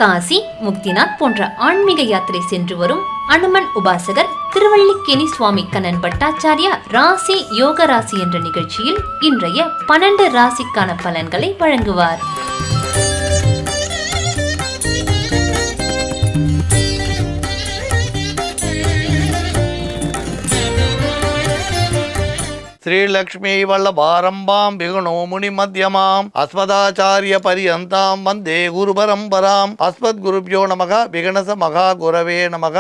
காசி, முக்திநாத் போன்ற ஆன்மீக யாத்திரை சென்று வரும் அனுமன் உபாசகர் திருவல்லிக்கேணி சுவாமி கண்ணன் பட்டாச்சாரியா ராசி யோக ராசி என்ற நிகழ்ச்சியில் இன்றைய 12 ராசிக்கான பலன்களை வழங்குவார். ஸ்ரீலக்ஷ்மி வல்லபாரம்பாம் விகுணோ முனி மத்தியமாம் அஸ்மதாச்சாரிய பரியந்தாம் வந்தே குரு பரம்பராம். அஸ்மத் குருப்யோ நமக விகணச மகா குரவே நமக.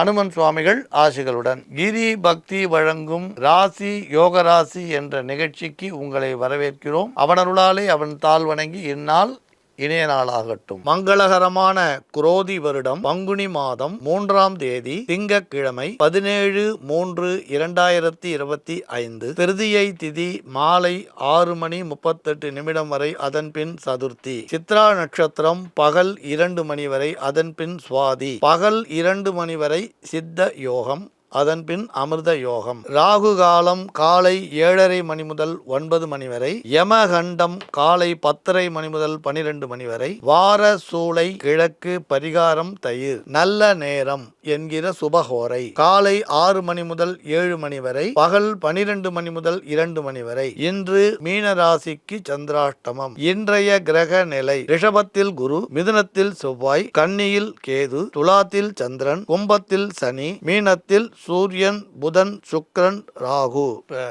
அனுமன் சுவாமிகள் ஆசிகளுடன் கிரி பக்தி வழங்கும் ராசி யோக ராசி என்ற நிகழ்ச்சிக்கு உங்களை வரவேற்கிறோம். அவனருளாலே அவன் தாழ் வணங்கி இந்நாள் இணைய நாளாகட்டும். மங்களகரமான குரோதி வருடம் பங்குனி மாதம் 3ஆம் தேதி திங்கட்கிழமை 17/3/2025 திருதியை திதி மாலை 6:38 வரை, அதன் பின் சதுர்த்தி. சித்ரா நட்சத்திரம் பகல் 2 மணி வரை, அதன் பின் சுவாதி. பகல் 2 மணி வரை சித்த யோகம், அதன் பின் அமிர்த யோகம். ராகு காலம் காலை 7:30 மணி முதல் 9 மணி வரை. யமகண்டம் காலை 10:30 மணி முதல் 12 மணி வரை. வார சூளை கிழக்கு, பரிகாரம் தயிர். நல்ல நேரம் என்கிற சுபஹோரை காலை 6 மணி முதல் 7 மணி வரை, பகல் 12 மணி முதல் 2 மணி வரை. இன்று மீன ராசிக்கு சந்திராஷ்டமம். இன்றைய கிரக நிலை: ரிஷபத்தில் குரு, மிதுனத்தில் செவ்வாய், கன்னியில் கேது, துலாத்தில் சந்திரன், கும்பத்தில் சனி, மீனத்தில் சூரியன், புதன், சுக்கிரன், ராகு. இப்போ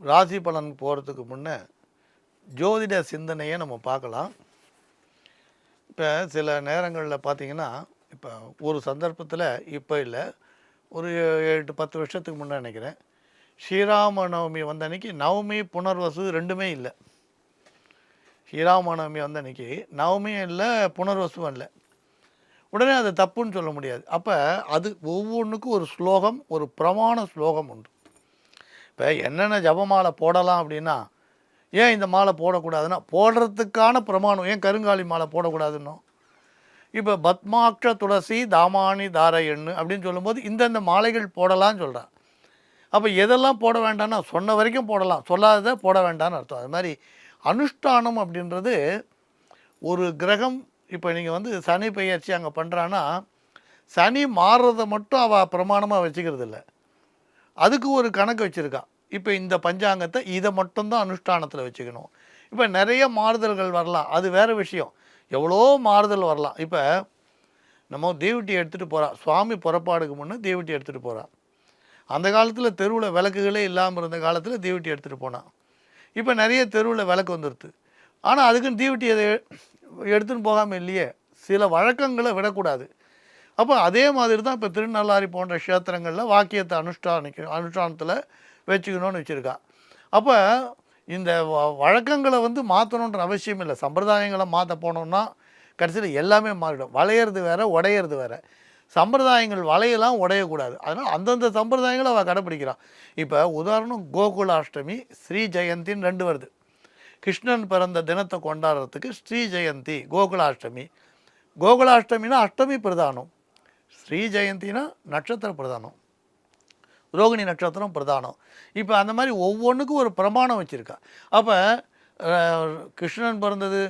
ராசி பலன் போகிறதுக்கு முன்னே ஜோதிட சிந்தனையை நம்ம பார்க்கலாம். இப்போ சில நேரங்களில் பார்த்திங்கன்னா, இப்போ ஒரு சந்தர்ப்பத்தில், இப்போ இல்லை, ஒரு 8-10 வருஷத்துக்கு முன்னே நினைக்கிறேன், ஸ்ரீராம நவமி வந்த அன்னைக்கு நவமி புனர்வசு ரெண்டுமே இல்லை. ஸ்ரீராம நவமி வந்த அன்னைக்கு நவமியும் இல்லை, புனர்வசுவும் இல்லை. உடனே அது தப்புன்னு சொல்ல முடியாது. அப்போ அது ஒவ்வொன்றுக்கும் ஒரு ஸ்லோகம், ஒரு பிரமாண ஸ்லோகம் உண்டு. இப்போ என்னென்ன ஜபமாலை போடலாம் அப்படின்னா, ஏன் இந்த மாலை போடக்கூடாதுன்னா போடுறதுக்கான பிரமாணம். ஏன் கருங்காலி மாலை போடக்கூடாதுன்னோ, இப்போ பத்மாட்ச துளசி தாமானி தாரையண்ணு அப்படின்னு சொல்லும்போது இந்தந்த மாலைகள் போடலான்னு சொல்கிறான். அப்போ எதெல்லாம் போட வேண்டாம்னா சொன்ன வரைக்கும் போடலாம், சொல்லாததை போட வேண்டாம்னு அர்த்தம். அது மாதிரி அனுஷ்டானம் அப்படின்றது ஒரு கிரகம். இப்போ நீங்கள் சனி பெயர்ச்சி அங்கே பண்ணுறான்னா, சனி மாறுறதை மட்டும் அவள் பிரமாணமாக வச்சுக்கிறது இல்லை, அதுக்கு ஒரு கணக்கு வச்சுருக்கா. இப்போ இந்த பஞ்சாங்கத்தை இதை மட்டும்தான் அனுஷ்டானத்தில் வச்சுக்கணும். இப்போ நிறைய மாறுதல்கள் வரலாம், அது வேறு விஷயம். எவ்வளோ மாறுதல் வரலாம். இப்போ நம்ம தீவட்டி எடுத்துகிட்டு போகிறா, சுவாமி புறப்பாடுக்கு முன்னே தீவட்டி எடுத்துகிட்டு போகிறா. அந்த காலத்தில் தெருவில் விளக்குகளே இல்லாமல் இருந்த காலத்தில் தீவட்டி எடுத்துகிட்டு போனான். இப்போ நிறைய தெருவில் விளக்கு வந்துடுது. ஆனால் அதுக்குன்னு தீவட்டி அதை எடுத்துன்னு போகாமல் இல்லையே, சில வழக்கங்களை விடக்கூடாது. அப்போ அதே மாதிரி தான் இப்போ திருநள்ளாரி போன்ற க்ஷேத்திரங்களில் வாக்கியத்தை அனுஷ்டானத்தில் வச்சுக்கணும்னு வச்சுருக்கா. அப்போ இந்த வழக்கங்களை மாற்றணுன்ற அவசியம் இல்லை. சம்பிரதாயங்களை மாற்ற போனோம்னா கடைசியில் எல்லாமே மாறிடும். வளையிறது வேறு, உடையிறது வேறு. சம்பிரதாயங்கள் வளையலாம், உடையக்கூடாது. அதனால் அந்தந்த சம்பிரதாயங்களை அவள் கடைப்பிடிக்கிறான். இப்போ உதாரணம், கோகுலாஷ்டமி, ஸ்ரீ ஜெயந்தின்னு 2 வருது. கிருஷ்ணன் பிறந்த தினத்தை கொண்டாடுறதுக்கு ஸ்ரீ ஜெயந்தி, கோகுலாஷ்டமி. கோகுலாஷ்டமினா அஷ்டமி பிரதானம், ஸ்ரீ ஜெயந்தினா நட்சத்திர பிரதானம், ரோகிணி நட்சத்திரம் பிரதானம். இப்போ அந்த மாதிரி ஒவ்வொன்றுக்கும் ஒரு பிரமாணம் வச்சுருக்கா. அப்போ கிருஷ்ணன் பிறந்தது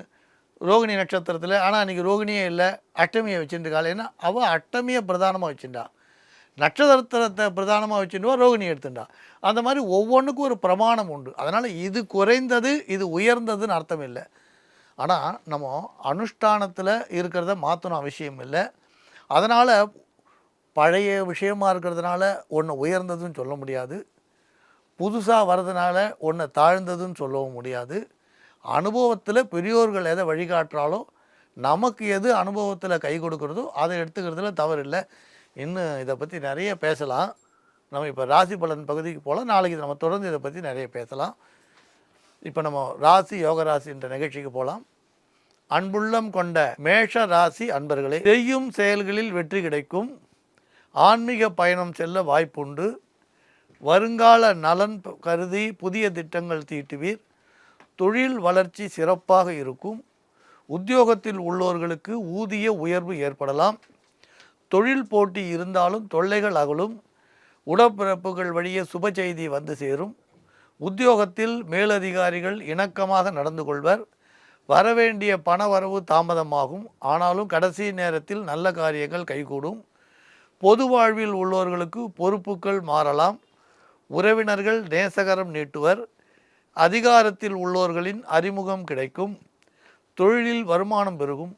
ரோகிணி நட்சத்திரத்தில், ஆனால் அன்றைக்கி ரோகிணியே இல்லை, அஷ்டமியை வச்சுருக்காள். ஏன்னா அவள் அஷ்டமியை பிரதானமாக வச்சுட்டா, நட்சத்திரத்தை பிரதானமாக வச்சுருவா, ரோகிணி எடுத்துட்டா. அந்த மாதிரி ஒவ்வொன்றுக்கும் ஒரு பிரமாணம் உண்டு. அதனால் இது குறைந்தது இது உயர்ந்ததுன்னு அர்த்தம் இல்லை. ஆனால் நம்ம அனுஷ்டானத்தில் இருக்கிறத மாற்றணும் அவசியம் இல்லை. அதனால் பழைய விஷயமாக இருக்கிறதுனால ஒன்று உயர்ந்ததுன்னு சொல்ல முடியாது, புதுசாக வர்றதுனால ஒன்று தாழ்ந்ததுன்னு சொல்லவும் முடியாது. அனுபவத்தில் பெரியோர்கள் எதை வழிகாட்டுறாலோ, நமக்கு எது அனுபவத்தில் கை கொடுக்குறதோ அதை எடுத்துக்கிறதுல தவறு இல்லை. இன்னும் இதை பற்றி நிறைய பேசலாம். நம்ம இப்போ ராசி பலன் பகுதிக்கு போகலாம். நாளைக்கு நம்ம தொடர்ந்து இதை பற்றி நிறைய பேசலாம். இப்போ நம்ம ராசி யோக ராசி என்ற நிகழ்ச்சிக்கு போகலாம். அன்புள்ளம் கொண்ட மேஷ ராசி அன்பர்களே, செய்யும் செயல்களில் வெற்றி கிடைக்கும். ஆன்மீக பயணம் செல்ல வாய்ப்புண்டு. வருங்கால நலன் கருதி புதிய திட்டங்கள் தீட்டுவீர். தொழில் வளர்ச்சி சிறப்பாக இருக்கும். உத்தியோகத்தில் உள்ளவர்களுக்கு ஊதிய உயர்வு ஏற்படலாம். தொழில் போட்டி இருந்தாலும் தொல்லைகள் அகலும். உடற்பிறப்புகள் வழியே சுப செய்தி வந்து சேரும். உத்தியோகத்தில் மேலதிகாரிகள் இணக்கமாக நடந்து கொள்வர். வரவேண்டிய பண வரவு தாமதமாகும். ஆனாலும் கடைசி நேரத்தில் நல்ல காரியங்கள் கைகூடும். பொது வாழ்வில் உள்ளவர்களுக்கு பொறுப்புகள் மாறலாம். உறவினர்கள் நேசகரம் நீட்டுவர். அதிகாரத்தில் உள்ளவர்களின் அறிமுகம் கிடைக்கும். தொழிலில் வருமானம் பெருகும்.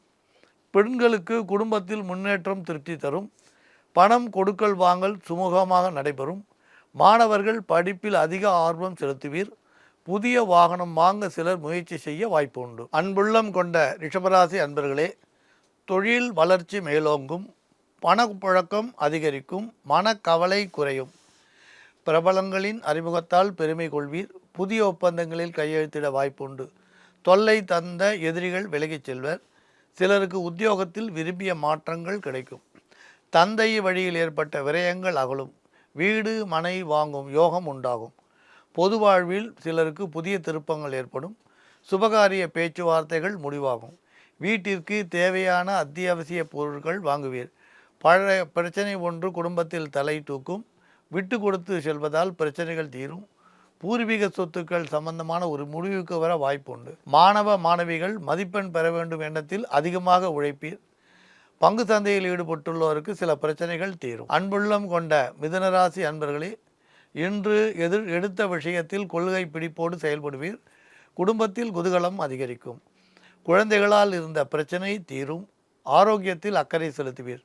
பெண்களுக்கு குடும்பத்தில் முன்னேற்றம் திருப்தி தரும். பணம் கொடுக்கல் வாங்கல் சுமூகமாக நடைபெறும். மாணவர்கள் படிப்பில் அதிக ஆர்வம் செலுத்துவீர். புதிய வாகனம் வாங்க சிலர் முயற்சி செய்ய வாய்ப்பு உண்டு. அன்புள்ளம் கொண்ட ரிஷபராசி அன்பர்களே, தொழில் வளர்ச்சி மேலோங்கும். பணப்புழக்கம் அதிகரிக்கும். மனக்கவலை குறையும். பிரபலங்களின் அறிமுகத்தால் பெருமை கொள்வீர். புதிய ஒப்பந்தங்களில் கையெழுத்திட வாய்ப்புண்டு. தொல்லை தந்த எதிரிகள் விலகிச் செல்வர். சிலருக்கு உத்தியோகத்தில் விரும்பிய மாற்றங்கள் கிடைக்கும். தந்தை வழியில் ஏற்பட்ட விரயங்கள் அகலும். வீடு மனை வாங்கும் யோகம் உண்டாகும். பொது வாழ்வில் சிலருக்கு புதிய திருப்பங்கள் ஏற்படும். சுபகாரிய பேச்சுவார்த்தைகள் முடிவாகும். வீட்டிற்கு தேவையான அத்தியாவசிய பொருட்கள் வாங்குவீர். பழைய பிரச்சனை ஒன்று குடும்பத்தில் தலை தூக்கும். விட்டு கொடுத்து செல்வதால் பிரச்சனைகள் தீரும். பூர்வீக சொத்துக்கள் சம்பந்தமான ஒரு முடிவுக்கு வர வாய்ப்பு உண்டு. மாணவ மாணவிகள் மதிப்பெண் பெற வேண்டும் எண்ணத்தில் அதிகமாக உழைப்பீர். பங்கு சந்தையில் ஈடுபட்டுள்ளவருக்கு சில பிரச்சனைகள் தீரும். அன்புள்ளம் கொண்ட மிதுனராசி அன்பர்களே, இன்று எடுத்த விஷயத்தில் கொள்கை பிடிப்போடு செயல்படுவீர். குடும்பத்தில் குதூகலம் அதிகரிக்கும். குழந்தைகளால் இருந்த பிரச்சனை தீரும். ஆரோக்கியத்தில் அக்கறை செலுத்துவீர்.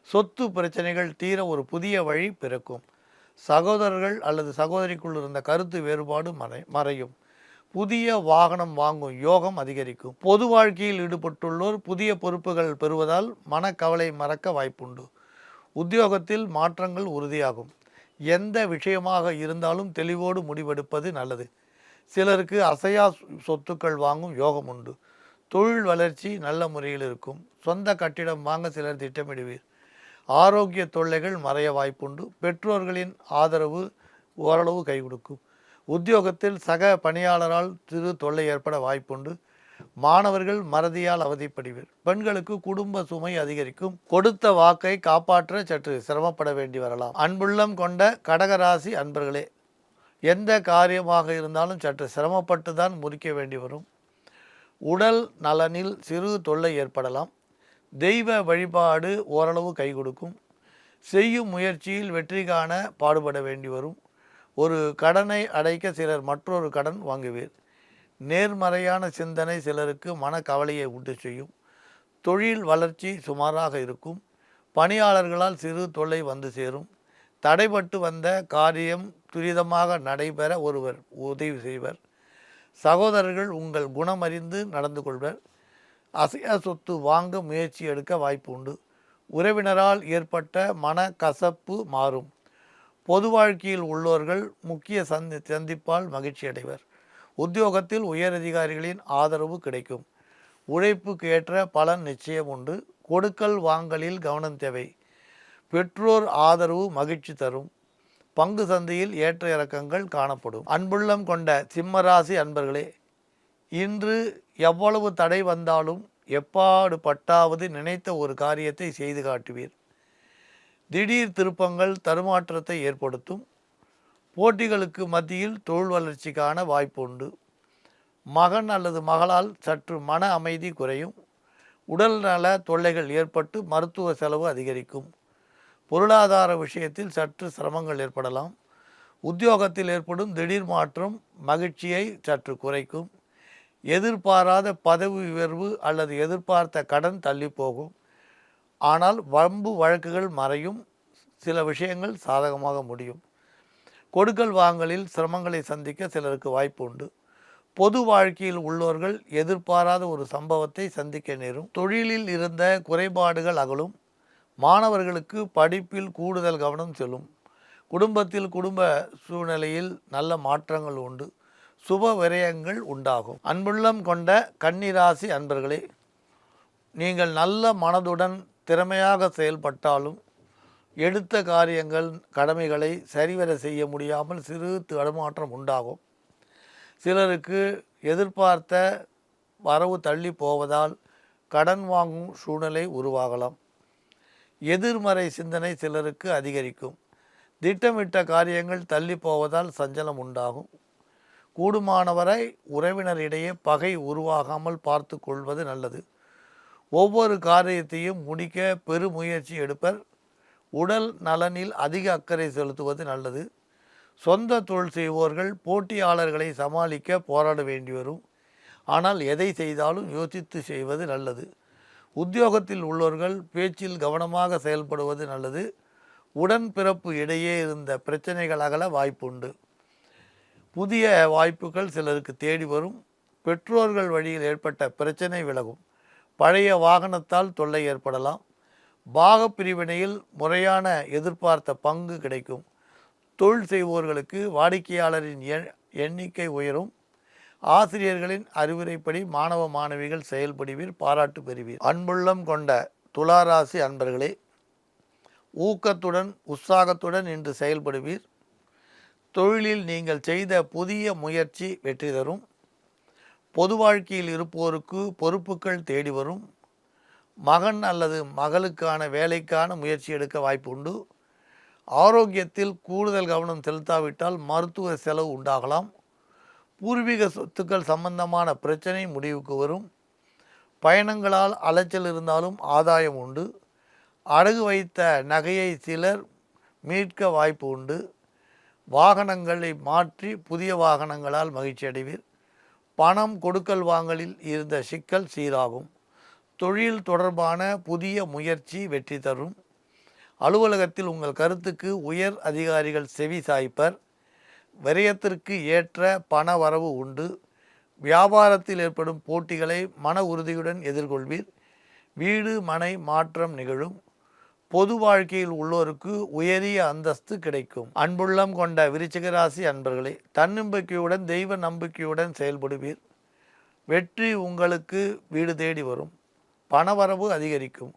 சொத்து பிரச்சனைகள் தீர ஒரு புதிய வழி பிறக்கும். சகோதரர்கள் அல்லது சகோதரிக்குள் இருந்த கருத்து வேறுபாடு மறையும். புதிய வாகனம் வாங்கும் யோகம் அதிகரிக்கும். பொது வாழ்க்கையில் ஈடுபட்டுள்ளோர் புதிய பொறுப்புகள் பெறுவதால் மனக்கவலை மறக்க வாய்ப்புண்டு. உத்தியோகத்தில் மாற்றங்கள் உறுதியாகும். எந்த விஷயமாக இருந்தாலும் தெளிவோடு முடிவெடுப்பது நல்லது. சிலருக்கு அசையா சொத்துக்கள் வாங்கும் யோகம் உண்டு. தொழில் வளர்ச்சி நல்ல முறையில் இருக்கும். சொந்த கட்டிடம் வாங்க சிலர் திட்டமிடுவீர். ஆரோக்கிய தொல்லைகள் மறைய வாய்ப்புண்டு. பெற்றோர்களின் ஆதரவு ஓரளவு கை கொடுக்கும். உத்தியோகத்தில் சக பணியாளரால் சிறு தொல்லை ஏற்பட வாய்ப்புண்டு. மாணவர்கள் மறதியால் அவதிப்படுவீர். பெண்களுக்கு குடும்ப சுமை அதிகரிக்கும். கொடுத்த வாக்கை காப்பாற்ற சற்று சிரமப்பட வேண்டி வரலாம். அன்புள்ளம் கொண்ட கடகராசி அன்பர்களே, எந்த காரியமாக இருந்தாலும் சற்று சிரமப்பட்டு தான் முடிக்க வேண்டி வரும். உடல் நலனில் சிறு தொல்லை ஏற்படலாம். தெய்வ வழிபாடு ஓரளவு கை கொடுக்கும். செய்யும் முயற்சியில் வெற்றி காண பாடுபட வேண்டி வரும். ஒரு கடனை அடைக்க சிலர் மற்றொரு கடன் வாங்குவீர். நேர்மறையான சிந்தனை சிலருக்கு மனக்கவலையை உண்டு செய்யும். தொழில் வளர்ச்சி சுமாராக இருக்கும். பணியாளர்களால் சிறு தொல்லை வந்து சேரும். தடைபட்டு வந்த காரியம் துரிதமாக நடைபெற ஒருவர் உதவி செய்வர். சகோதரர்கள் உங்கள் குணமறிந்து நடந்து கொள்வர். அசையா சொத்து வாங்க முயற்சி எடுக்க வாய்ப்பு உண்டு. உறவினரால் ஏற்பட்ட மனக்கசப்பு மாறும். பொது வாழ்க்கையில் உள்ளவர்கள் முக்கிய சந்திப்பால் மகிழ்ச்சி அடைவர். உத்தியோகத்தில் உயரதிகாரிகளின் ஆதரவு கிடைக்கும். உழைப்புக்கு ஏற்ற பலன் நிச்சயம் உண்டு. கொடுக்கல் வாங்கலில் கவனம் தேவை. பெற்றோர் ஆதரவு மகிழ்ச்சி தரும். பங்கு சந்தையில் ஏற்ற இறக்கங்கள் காணப்படும். அன்புள்ளம் கொண்ட சிம்மராசி அன்பர்களே, இன்று எவ்வளவு தடை வந்தாலும் எப்பாடு பட்டாவது நினைத்த ஒரு காரியத்தை செய்து காட்டுவீர். திடீர் திருப்பங்கள் தருமாற்றத்தை ஏற்படுத்தும். போட்டிகளுக்கு மத்தியில் தொழில் வளர்ச்சிக்கான வாய்ப்பு உண்டு. மகன் அல்லது மகளால் சற்று மன அமைதி குறையும். உடல் நல தொல்லைகள் ஏற்பட்டு மருத்துவ செலவு அதிகரிக்கும். பொருளாதார விஷயத்தில் சற்று சிரமங்கள் ஏற்படலாம். உத்தியோகத்தில் ஏற்படும் திடீர் மாற்றம் மகிழ்ச்சியை சற்று குறைக்கும். எதிர்பாராத பதவி உயர்வு அல்லது எதிர்பார்த்த கடன் தள்ளி போகும். ஆனால் வம்பு வழக்குகள் மறையும். சில விஷயங்கள் சாதகமாக முடியும். கொடுக்கல் வாங்கலில் சிரமங்களை சந்திக்க சிலருக்கு வாய்ப்பு உண்டு. பொது வாழ்க்கையில் உள்ளவர்கள் எதிர்பாராத ஒரு சம்பவத்தை சந்திக்க நேரும். தொழிலில் இருந்த குறைபாடுகள் அகலும். மாணவர்களுக்கு படிப்பில் கூடுதல் கவனம் செல்லும். குடும்பத்தில் குடும்ப சூழ்நிலையில் நல்ல மாற்றங்கள் உண்டு. சுப விரயங்கள் உண்டாகும். அன்புள்ளம் கொண்ட கன்னிராசி அன்பர்களே, நீங்கள் நல்ல மனதுடன் திறமையாக செயல்பட்டாலும் எடுத்த காரியங்கள் கடமைகளை சரிவர செய்ய முடியாமல் சிறு தடுமாற்றம் உண்டாகும். சிலருக்கு எதிர்பார்த்த வரவு தள்ளி போவதால் கடன் வாங்கும் சூழ்நிலை உருவாகலாம். எதிர்மறை சிந்தனை சிலருக்கு அதிகரிக்கும். திட்டமிட்ட காரியங்கள் தள்ளி போவதால் சஞ்சலம் உண்டாகும். கூடுமானவரை உறவினரிடையே பகை உருவாகாமல் பார்த்து கொள்வது நல்லது. ஒவ்வொரு காரியத்தையும் முடிக்க பெருமுயற்சி எடுப்பர். உடல் நலனில் அதிக அக்கறை செலுத்துவது நல்லது. சொந்த தொழில் செய்வோர்கள் போட்டியாளர்களை சமாளிக்க போராட வேண்டி வரும். ஆனால் எதை செய்தாலும் யோசித்து செய்வது நல்லது. உத்தியோகத்தில் உள்ளவர்கள் பேச்சில் கவனமாக செயல்படுவது நல்லது. உடன்பிறப்பு இடையே இருந்த பிரச்சனைகள் அகல வாய்ப்புண்டு. புதிய வாய்ப்புகள் சிலருக்கு தேடி வரும். பெற்றோர்கள் வழியில் ஏற்பட்ட பிரச்சனை விலகும். பழைய வாகனத்தால் தொல்லை ஏற்படலாம். பாகப்பிரிவினையில் முறையான எதிர்பார்த்த பங்கு கிடைக்கும். தொழில் செய்வோர்களுக்கு வாடிக்கையாளரின் எண்ணிக்கை உயரும். ஆசிரியர்களின் அறிவுரைப்படி மாணவ மாணவிகள் செயல்படுவீர், பாராட்டு பெறுவீர். அன்புள்ளம் கொண்ட துளாராசி அன்பர்களே, ஊக்கத்துடன் உற்சாகத்துடன் இன்று செயல்படுவீர். தொழிலில் நீங்கள் செய்த புதிய முயற்சி வெற்றி தரும். பொது வாழ்க்கையில் இருப்போருக்கு பொறுப்புகள் தேடி வரும். மகன் அல்லது மகளுக்கான வேலைக்கான முயற்சி எடுக்க வாய்ப்பு உண்டு. ஆரோக்கியத்தில் கூடுதல் கவனம் செலுத்தாவிட்டால் மருத்துவ செலவு உண்டாகலாம். பூர்வீக சொத்துக்கள் சம்பந்தமான பிரச்சனை முடிவுக்கு வரும். பயணங்களால் அலைச்சல் இருந்தாலும் ஆதாயம் உண்டு. அடகு வைத்த நகையை சிலர் மீட்க வாய்ப்பு உண்டு. வாகனங்களை மாற்றி புதிய வாகனங்களால் மகிழ்ச்சி அடைவீர். பணம் கொடுக்கல் வாங்கலில் இருந்த சிக்கல் சீராகும். தொழில் தொடர்பான புதிய முயற்சி வெற்றி தரும். அலுவலகத்தில் உங்கள் கருத்துக்கு உயர் அதிகாரிகள் செவி சாய்ப்பர். விரயத்திற்கு ஏற்ற பண வரவு உண்டு. வியாபாரத்தில் ஏற்படும் போட்டிகளை மன உறுதியுடன் எதிர்கொள்வீர். வீடு மனை மாற்றம் நிகழும். பொது வாழ்க்கையில் உள்ளோருக்கு உயரிய அந்தஸ்து கிடைக்கும். அன்புள்ளம் கொண்ட விருச்சிக ராசி அன்பர்களே, தன்னம்பிக்கையுடன் தெய்வ நம்பிக்கையுடன் செயல்படுவீர். வெற்றி உங்களுக்கு வீடு தேடி வரும். பணவரவு அதிகரிக்கும்.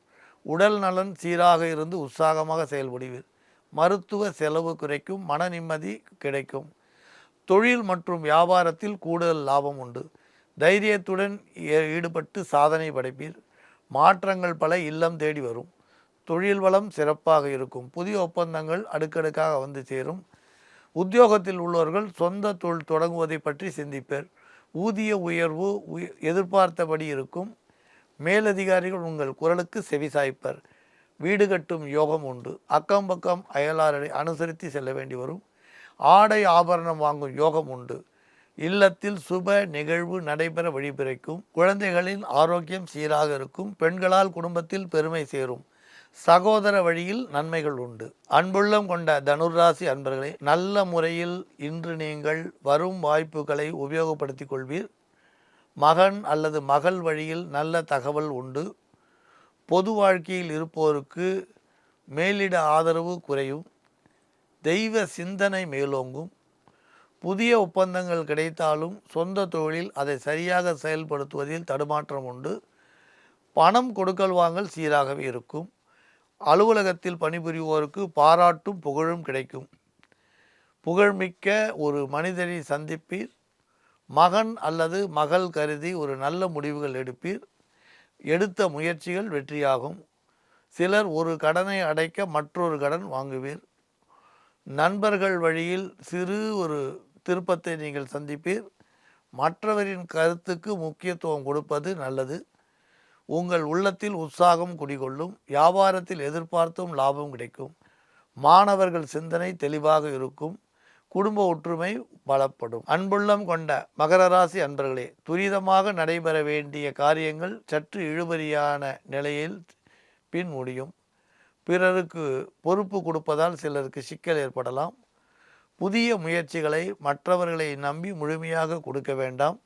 உடல் நலன் சீராக இருந்து உற்சாகமாக செயல்படுவீர். மருத்துவ செலவு குறைக்கும். மன நிம்மதி கிடைக்கும். தொழில் மற்றும் வியாபாரத்தில் கூடுதல் லாபம் உண்டு. தைரியத்துடன் ஈடுபட்டு சாதனை படைப்பீர். மாற்றங்கள் பல இல்லம் தேடி வரும். தொழில் வளம் சிறப்பாக இருக்கும். புதிய ஒப்பந்தங்கள் அடுக்கடுக்காக வந்து சேரும். உத்தியோகத்தில் உள்ளவர்கள் சொந்த தொழில் தொடங்குவதை பற்றி சிந்திப்பர். ஊதிய உயர்வு எதிர்பார்த்தபடி இருக்கும். மேலதிகாரிகள் உங்கள் குரலுக்கு செவிசாய்ப்பர். வீடு கட்டும் யோகம் உண்டு. அக்கம் பக்கம் அயலாரை அனுசரித்து செல்ல வேண்டி வரும். ஆடை ஆபரணம் வாங்கும் யோகம் உண்டு. இல்லத்தில் சுப நிகழ்வு நடைபெற வழிபிறக்கும். குழந்தைகளின் ஆரோக்கியம் சீராக இருக்கும். பெண்களால் குடும்பத்தில் பெருமை சேரும். சகோதர வழியில் நன்மைகள் உண்டு. அன்புள்ளம் கொண்ட தனுராசி அன்பர்களே, நல்ல முறையில் இன்று நீங்கள் வரும் வாய்ப்புகளை உபயோகப்படுத்திக் கொள்வீர். மகன் அல்லது மகள் வழியில் நல்ல தகவல் உண்டு. பொது வாழ்க்கையில் இருப்போருக்கு மேலிட ஆதரவு குறையும். தெய்வ சிந்தனை மேலோங்கும். புதிய ஒப்பந்தங்கள் கிடைத்தாலும் சொந்த தொழிலில் அதை சரியாக செயல்படுத்துவதில் தடுமாற்றம் உண்டு. பணம் கொடுக்கல் வாங்கல் சீராகவே இருக்கும். அலுவலகத்தில் பணிபுரிவோருக்கு பாராட்டும் புகழும் கிடைக்கும். புகழ்மிக்க ஒரு மனிதரை சந்திப்பீர். மகன் அல்லது மகள் கருதி ஒரு நல்ல முடிவுகள் எடுப்பீர். எடுத்த முயற்சிகள் வெற்றியாகும். சிலர் ஒரு கடனை அடைக்க மற்றொரு கடன் வாங்குவீர். நண்பர்கள் வழியில் சிறு ஒரு திருப்பத்தை நீங்கள் சந்திப்பீர். மற்றவரின் கருத்துக்கு முக்கியத்துவம் கொடுப்பது நல்லது. உங்கள் உள்ளத்தில் உற்சாகம் குடிகொள்ளும். வியாபாரத்தில் எதிர்பார்த்தும் லாபம் கிடைக்கும். மாணவர்கள் சிந்தனை தெளிவாக இருக்கும். குடும்ப ஒற்றுமை பலப்படும். அன்புள்ளம் கொண்ட மகர ராசி அன்பர்களே, துரிதமாக நடைபெற வேண்டிய காரியங்கள் சற்று இழுபறியான நிலையில் பின் முடியும். பிறருக்கு பொறுப்பு கொடுப்பதால் சிலருக்கு சிக்கல் ஏற்படலாம். புதிய முயற்சிகளை மற்றவர்களை நம்பி முழுமையாக கொடுக்க வேண்டாம்.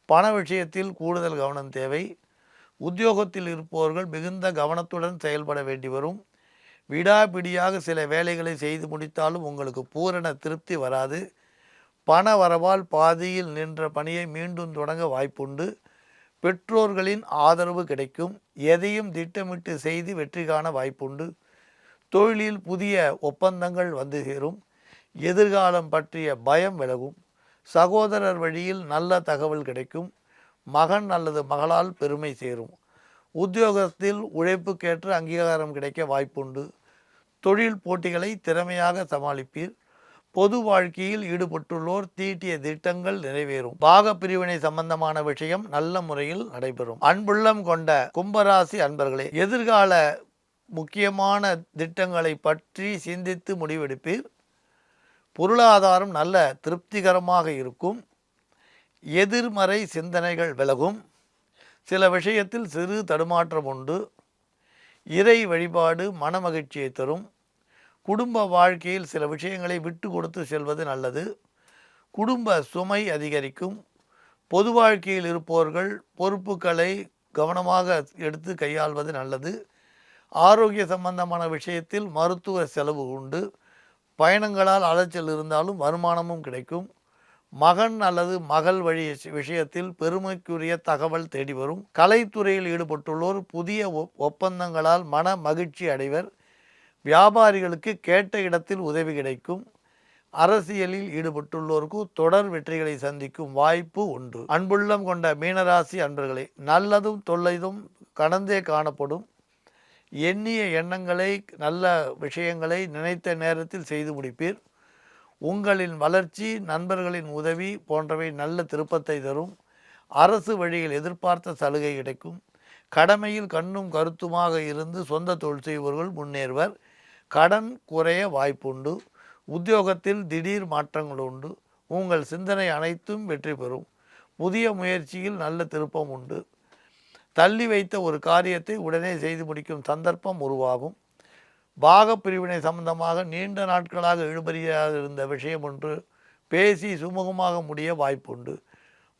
பண விஷயத்தில் கூடுதல் கவனம் தேவை. உத்தியோகத்தில் இருப்பவர்கள் மிகுந்த கவனத்துடன் செயல்பட வேண்டி வரும். விடாபிடியாக சில வேலைகளை செய்து முடித்தாலும் உங்களுக்கு பூரண திருப்தி வராது. பண வரவால் பாதியில் நின்ற பணியை மீண்டும் தொடங்க வாய்ப்புண்டு. பெற்றோர்களின் ஆதரவு கிடைக்கும். எதையும் திட்டமிட்டு செய்து வெற்றி காண வாய்ப்புண்டு. தொழிலில் புதிய ஒப்பந்தங்கள் வந்து சேரும். எதிர்காலம் பற்றிய பயம் விலகும். சகோதரர் வழியில் நல்ல தகவல் கிடைக்கும். மகன் அல்லது மகளால் பெருமை சேரும். உத்தியோகத்தில் உழைப்புக்கேற்ற அங்கீகாரம் கிடைக்க வாய்ப்புண்டு. தொழில் போட்டிகளை திறமையாக சமாளிப்பீர். பொது வாழ்க்கையில் ஈடுபட்டுள்ளோர் தீட்டிய திட்டங்கள் நிறைவேறும். பாக பிரிவினை சம்பந்தமான விஷயம் நல்ல முறையில் நடைபெறும். அன்புள்ளம் கொண்ட கும்பராசி அன்பர்களே, எதிர்கால முக்கியமான திட்டங்களை பற்றி சிந்தித்து முடிவெடுப்பீர். பொருளாதாரம் நல்ல திருப்திகரமாக இருக்கும். எதிர்மறை சிந்தனைகள் விலகும். சில விஷயத்தில் சிறு தடுமாற்றம் உண்டு. இறை வழிபாடு மனமகிழ்ச்சியை தரும். குடும்ப வாழ்க்கையில் சில விஷயங்களை விட்டு கொடுத்து செல்வது நல்லது. குடும்ப சுமை அதிகரிக்கும். பொது வாழ்க்கையில் இருப்பவர்கள் பொறுப்புகளை கவனமாக எடுத்து கையாள்வது நல்லது. ஆரோக்கிய சம்பந்தமான விஷயத்தில் மருத்துவ செலவு உண்டு. பயணங்களால் அலைச்சல் இருந்தாலும் வருமானமும் கிடைக்கும். மகன் அல்லது மகள் வழி விஷயத்தில் பெருமைக்குரிய தகவல் தேடி வரும். கலைத்துறையில் ஈடுபட்டுள்ளோர் புதிய ஒப்பந்தங்களால் மன மகிழ்ச்சி அடைவர். வியாபாரிகளுக்கு கேட்ட இடத்தில் உதவி கிடைக்கும். அரசியலில் ஈடுபட்டுள்ளோருக்கு தொடர் வெற்றிகளை சந்திக்கும் வாய்ப்பு உண்டு. அன்புள்ளம் கொண்ட மீனராசி அன்பர்களே, நல்லதும் தொல்லைதும் கடந்தே காணப்படும். எண்ணிய எண்ணங்களை நல்ல விஷயங்களை நினைத்த நேரத்தில் செய்து முடிப்பீர். உங்களின் வளர்ச்சி, நண்பர்களின் உதவி போன்றவை நல்ல திருப்பத்தை தரும். அரசு வழியில் எதிர்பார்த்த சலுகை கிடைக்கும். கடமையில் கண்ணும் கருத்துமாக இருந்து சொந்த தொழில் செய்பவர்கள் முன்னேறுவர். கடன் குறைய வாய்ப்புண்டு. உத்தியோகத்தில் திடீர் மாற்றங்கள் உண்டு. உங்கள் சிந்தனை அனைத்தும் வெற்றி பெறும். புதிய முயற்சியில் நல்ல திருப்பம் உண்டு. தள்ளி வைத்த ஒரு காரியத்தை உடனே செய்து முடிக்கும் சந்தர்ப்பம் உருவாகும். பாக பிரிவினை சம்பந்தமாக நீண்ட நாட்களாக இழுபறியாக இருந்த விஷயம் ஒன்று பேசி சுமூகமாக முடிய வாய்ப்புண்டு.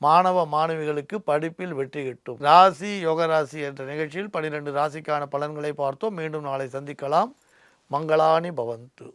மாணவ மாணவிகளுக்கு படிப்பில் வெற்றி கிட்டும். ராசி யோகராசி என்ற நிகழ்ச்சியில் 12 ராசிக்கான பலன்களை பார்த்தோம். மீண்டும் நாளை சந்திக்கலாம். மங்களானி பவந்து.